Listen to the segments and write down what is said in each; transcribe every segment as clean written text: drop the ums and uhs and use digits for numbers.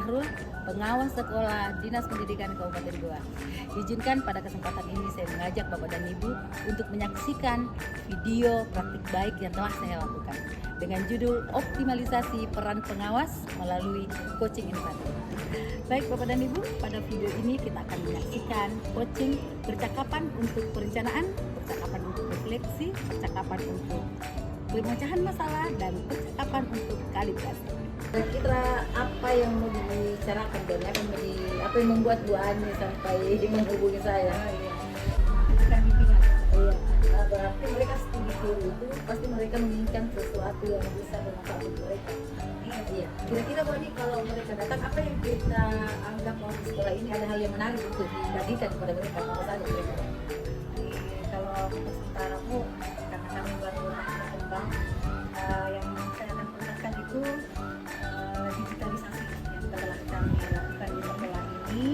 Syahrul, pengawas sekolah Dinas Pendidikan Kabupaten Goa. Izinkan pada kesempatan ini saya mengajak Bapak dan Ibu untuk menyaksikan video praktik baik yang telah saya lakukan dengan judul Optimalisasi Peran Pengawas melalui Coaching Inovatif. Baik Bapak dan Ibu, pada video ini kita akan menyaksikan coaching percakapan untuk perencanaan, percakapan untuk refleksi, percakapan untuk pemecahan masalah, dan percakapan untuk kalibrasi. Kira-kira apa yang mau dibicarakan dan apa yang membuat Bu Ani sampai menghubungi saya? Bukan bimbingan. Iya, berarti mereka studi tour itu pasti mereka menginginkan sesuatu yang bisa bermanfaat untuk mereka. Iya. Kira-kira Bu Ani kalau mereka datang, apa yang kita anggap bahwa di sekolah ini ada hal yang menarik untuk dibagikan kepada mereka? Apa saja mereka? Kalau untuk sementara Bu, karena kami baru berkembang, yang saya akan perkenalkan itu digitalisasi yang telah kami lakukan di sekolah ini.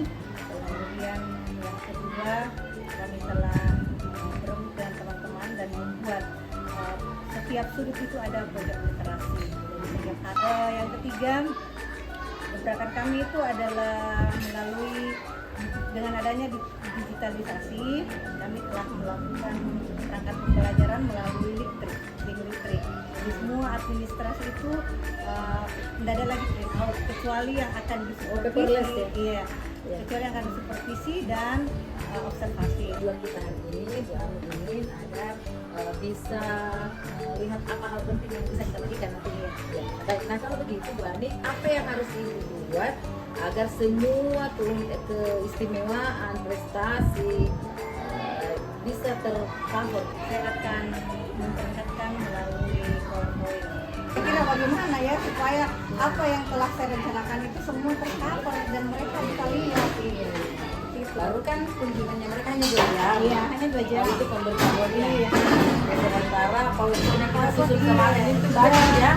Kemudian yang kedua, kami telah bertemu dengan teman-teman dan membuat setiap sudut itu ada proyek literasi. Yang ketiga, gebrakan kami itu adalah melalui dengan adanya digitalisasi, kami telah melakukan perangkat pembelajaran melalui Litrik. Jadi semua administrasi itu tidak ada lagi print out kecuali yang akan disupervisi, ya? kecuali yang akan disupervisi dan observasi. Tujuan kita hari ini, Bu Ani ingin ada bisa lihat apa hal penting yang bisa kita berikan nantinya. Ya. Baik, nah kalau begitu Bu Ani, apa yang harus dibuat agar semua keistimewaan prestasi bisa tercover? Saya akan memperlihatkan melalui PowerPoint. Kira bagaimana ya supaya apa yang telah saya rencanakan itu semua tercover dan mereka bisa lihat. Baru kan kunjungannya mereka hanya 2 jam. Iya, hanya 2 jam. Itu pemberitahuannya. Iya. Sementara PowerPoint yang kita susun kemarin itu banyak ya.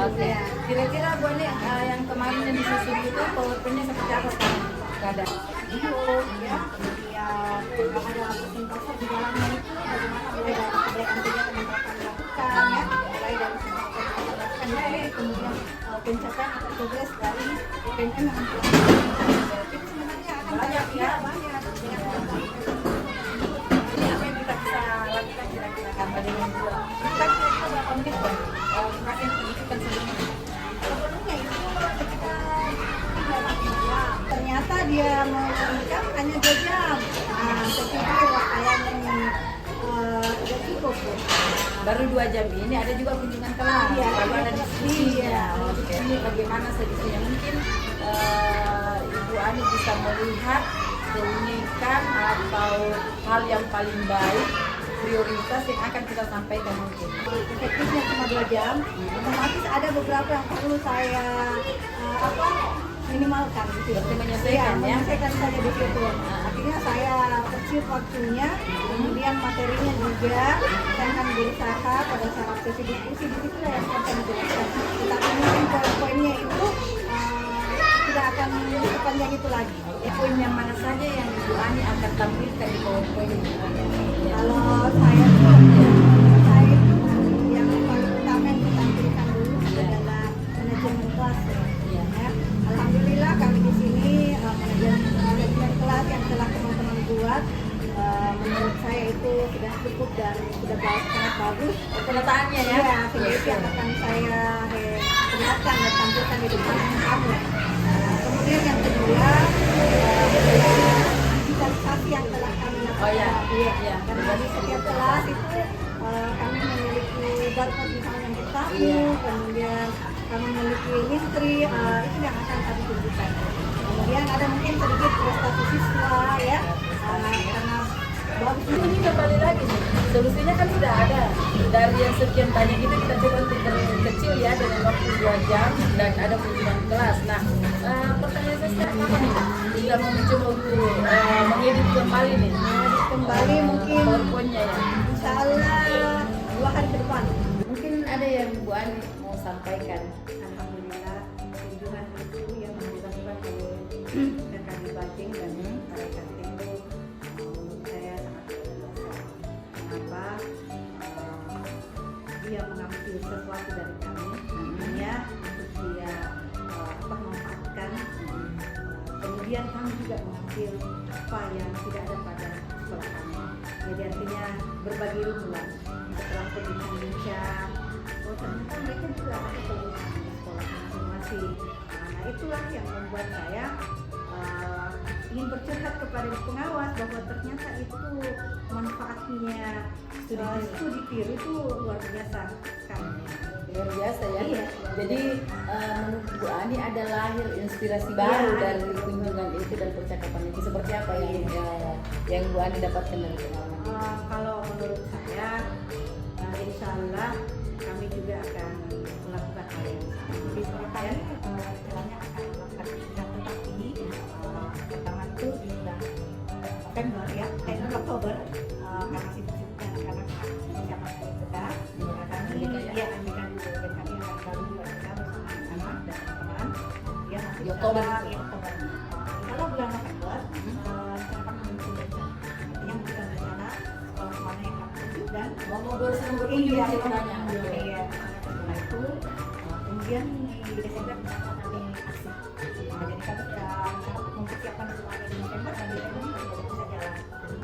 Oke. Iya. Kira-kira Bu Ani yang kemarin yang disusun itu PowerPoint-nya seperti apa sekarang? Ada video, Ya, kemudian ada presentasi di dalamnya itu bagaimana mulai dari kegiatan-kegiatan yang mereka lakukan ya, mulai dari kemudian pencapaian atau progres dari PNM yang itu sebenarnya akan banyak ya. banyak Ini apa yang kita bisa lakukan kira-kira apa dengan dua? Kita kira-kira berapa menit kan? Pasien pendidikan sebelumnya. sebelumnya itu ketika ternyata dia mau menikah hanya 2 jam. Nah, saya pikir kayaknya tidak cukup. Baru 2 jam ini ada juga kunjungan kelas, Iya, lalu ada diskusi. iya. Oke. Ini bagaimana sedisinya mungkin Ibu Ani bisa melihat keunikan atau hal yang paling baik, prioritas yang akan kita sampaikan mungkin. Efektifnya cuma 2 jam, otomatis ada beberapa yang perlu saya minimalkan gitu. Berarti menyesuaikan ya? Menyesuaikan saja di situ. Akhirnya saya kecil waktunya, kemudian materinya juga saya akan berusaha pada saat sesi diskusi di situ yang akan dijelaskan. Tetapi mungkin poin-poinnya itu tidak akan sepanjang itu lagi. Poin yang mana saja yang Ibu Ani akan tampilkan di PowerPoint ini? Kalau saya itu yang paling utama yang ditampilkan dulu adalah manajemen kelas ya. Alhamdulillah kami di sini manajemen kelas yang telah teman-teman buat menurut saya itu sudah cukup dan sudah sangat bagus. Penataannya ya? Ya, sehingga itu yang akan saya perlihatkan dan tampilkan di depan kamu. Kemudian yang kedua digitalisasi yang telah kami lakukan. Oh ya, iya. Karena di setiap kelas itu kami memiliki barcode misalnya yang bersatu, kemudian kami memiliki lintri, itu yang akan kami tunjukkan. Kemudian ada mungkin sedikit prestasi siswa ya, karena bagus. Ini kembali lagi nih, solusinya kan sudah ada. Dari yang sekian banyak itu kita coba untuk kecil ya, dengan waktu 2 jam dan ada kunjungan kelas. Nah, pertanyaan saya sekarang apa nih? Sudah mau mencoba untuk mengedit kembali nih? Mengedit kembali mungkin PowerPoint-nya ya? insya Allah 2 hari ke depan. Mungkin ada yang Bu Ani mau sampaikan? Alhamdulillah kunjungan itu yang dilakukan oleh rekan di Bajing dan rekan itu menurut saya sangat luar biasa. Kenapa? Dia mengambil sesuatu dari kami, dia untuk dia manfaatkan kemudian kami juga mengambil apa yang tidak ada pada sekolah kami. Jadi artinya berbagi ilmu setelah berbincang-bincang, oh ternyata mereka juga ada keluhan di sekolah masing-masing. Nah itulah yang membuat saya ingin bercurhat kepada pengawas bahwa ternyata itu manfaatnya studi peer itu luar biasa kan. Luar biasa ya. Iya. Jadi menurut Bu Ani ada lahir inspirasi baru dari kunjungan itu dan percakapan itu. Seperti apa yang Bu Ani dapatkan dari pengalaman? Kalau menurut saya, insya Allah kami juga akan melakukan hal yang sama. Jadi Surabaya rencananya akan melakukan kegiatan tetap ini. Pertama itu di bulan November ya, Oktober karena sibuk-sibuknya karena persiapan hari besar. Kami ambilkan dulu dan kami akan selalu juga kita bersama anak dan teman-teman. Ya nanti Di Oktober. Kalau bulan November kita akan menyusun rencana. Artinya menyusun rencana sekolah mana yang akan tuju dan Mau bersama berkunjung ceritanya. Iya, setelah itu kemudian di Desember misalnya kami aksi. Jadi kami sudah mempersiapkan semuanya di November dan di Desember kita sudah bisa jalan.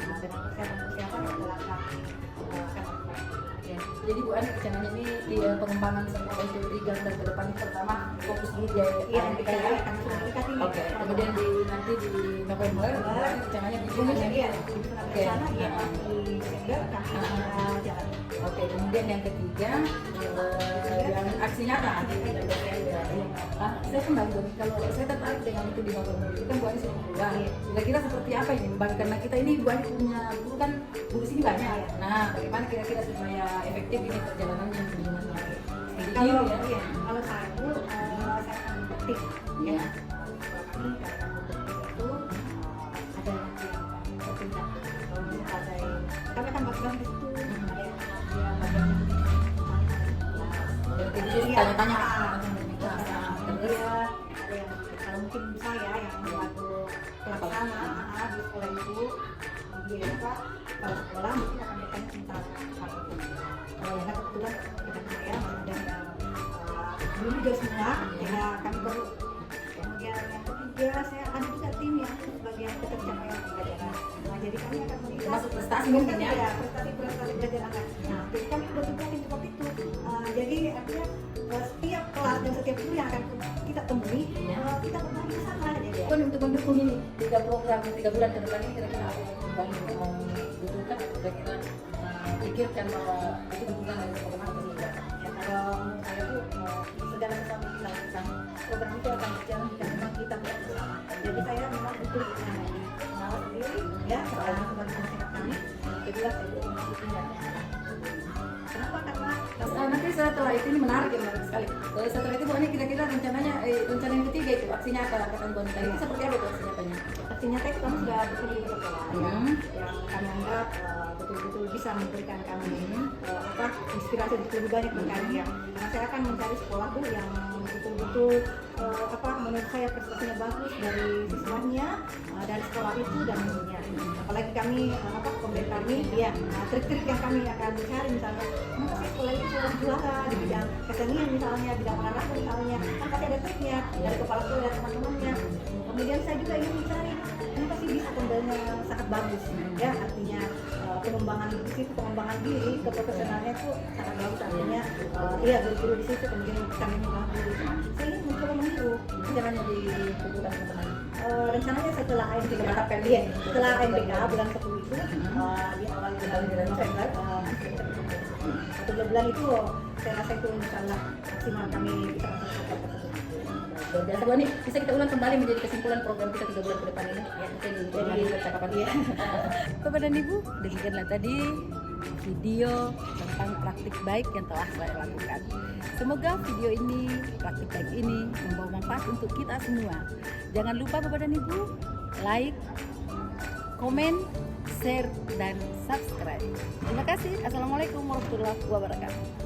Dengan persiapan adalah kami akan melakukan. Jadi Bu Ani rencananya ini di pengembangan sekolah itu 3 bulan ke depan pertama fokus dulu di Kita akan sudah ini. Oke, kemudian nanti di November rencananya kunjungan ya. Iya, rencana ya di Desember kami jalan. Oke, kemudian yang ketiga yang aksi nyata. Saya kembali dong, kalau saya tertarik dengan itu di November itu kan Bu Ani sudah pulang. Kira-kira seperti apa ini? Karena kita ini Bu Ani punya guru kan guru sini banyak. Nah, bagaimana kira-kira supaya efektif ini perjalanannya kunjungannya? Kalau saya itu saya akan bukti ya. Kami akan bukti itu ada yang bertindak. Kalau misalnya kami akan bagian di situ Tanya-tanya. Kemudian ada yang kalau mungkin saya yang selaku pelaksana di sekolah itu dia apa kalau sekolah mungkin akan bertanya tentang apapun. Kalau yang kebetulan dengan saya dan yang belum juga semua ya kami perlu. Kemudian yang ketiga saya ada juga tim yang bagian ketercapaian pembelajaran. Nah jadi kami akan melihat Masuk prestasi mungkin ya? Prestasi belajar anak. Nah jadi kami sudah tujuan seperti itu. Jadi artinya setiap kelas dan setiap guru yang akan kita temui kita berbagi sama ya. Kan untuk mendukung ini 3 program 3 bulan ke depan ini kira-kira apa yang Bang butuhkan atau kira-kira pikirkan bahwa itu dukungan dari bagaimana sehingga Ya kalau menurut saya tuh segala sesuatu yang dilakukan program itu akan berjalan jika memang kita bersama. Jadi saya memang betul mengawas sendiri ya sebagai masyarakat kami. Kedua saya juga mengikuti ya. Kenapa? Karena nanti setelah itu ini menarik sekali. Setelah itu Bu Ani kira-kira rencananya rencana yang ketiga itu aksinya apa kata Bu Ani tadi itu seperti apa itu aksi nyatanya? Aksi nyata itu kami sudah berkunjung ke sekolah yang kami anggap betul-betul bisa memberikan kami inspirasi lebih banyak bagi kami ya. Karena saya akan mencari sekolah tuh yang betul-betul menurut saya prestasinya bagus dari siswanya, dari sekolah itu dan gurunya. Apalagi kami pemberi kami trik-trik yang kami akan cari misalnya kenapa sih sekolah itu juara di bidang kesenian misalnya, bidang olahraga misalnya, kan pasti ada triknya dari kepala sekolah dan teman-temannya. Kemudian saya juga ingin mencari kenapa sih bisa pembeliannya sangat bagus ya, artinya pengembangan di situ, pengembangan diri ke profesionalnya itu sangat bagus, artinya guru-guru di situ kemudian kami bagus. Saya ingin mencoba meniru. Rencananya di bulan teman. Rencananya setelah AMBK, setelah AMBK bulan 10 itu di awal bulan November atau 2 bulan itu saya rasa itu insyaallah maksimal kami bisa melakukan Luar biasa Bu Ani, bisa kita ulang kembali menjadi kesimpulan program kita 3 bulan ke depan ini ya, jadi percakapan Bapak dan Ibu, demikianlah tadi video tentang praktik baik yang telah saya lakukan. Semoga video ini, praktik baik ini membawa manfaat untuk kita semua. Jangan lupa Bapak dan Ibu, like, komen, share, dan subscribe. Terima kasih. Assalamualaikum warahmatullahi wabarakatuh.